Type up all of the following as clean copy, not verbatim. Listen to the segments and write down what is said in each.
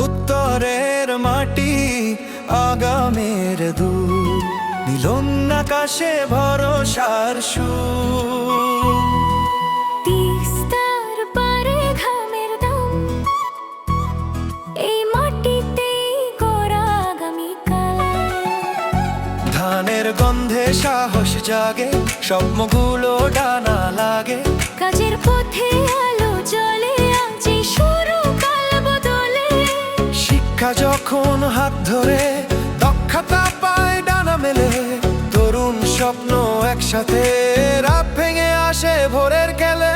উত্তরের মাটি আগামের দূর, নীল আকাশে ভরসার সুর। তিস্তার পারে ঘামের দাম, এই মাটিতেই গড়া আগামীকাল। ধানের গন্ধে সাহস জাগে, স্বপ্নগুলো ডানা লাগে। কাজের পথে আলো জ্বলে, আজই শুরু কাল বদলে। শিক্ষা যখন হাত ধরে, দক্ষতা পায় ডানা মেলে। তরুণ স্বপ্ন একসাথে, রাত ভেঙে আসে ভোরের খেলে।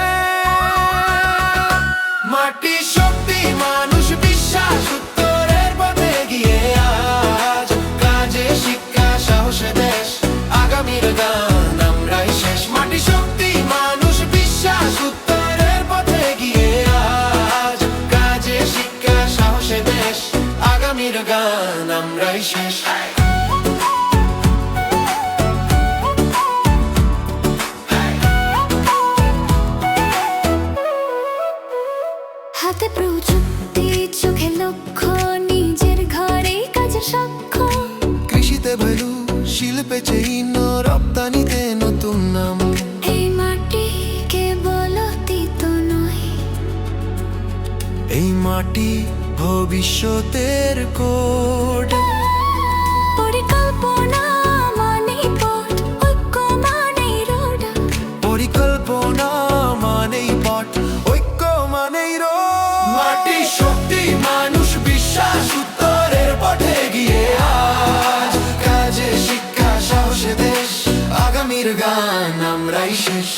মাটি শক্তি, মানুষ বিশ্বাস, উত্তরের পথে গিয়ে আজ। কাজে শিক্ষা সাহসে দেশ, আগামীর গান আমরাই শেষ। মাটি শক্তি, মানুষ বিশ্বাস, উত্তরের পথে গিয়ে আজ। কাজে শিক্ষা সাহসে দেশ, আগামীর গান আমরাই শেষ। হাতে প্রযুক্তি, চোখে লক্ষ্য, নিজের ঘরে কাজের সাক্ষ্য। কৃষিতে ভ্যালু, শিল্পে চিহ্ন, রপ্তানিতে নতুন নাম। এই মাটি কেবল অতীত নয়, এই মাটি ভবিষ্যতের কোড। পরিকল্পনা মানেই পথ, ঐক্য মানেই রোড। পরিকল্পনা মানেই পথ, ঐক্য মানেই রোড। মাটি শক্তি, মানুষ বিশ্বাস, উত্তরের পথে গিয়ে আজ। কাজে শিক্ষা সাহসে দেশ, আগামীর গান আমরাই শেষ।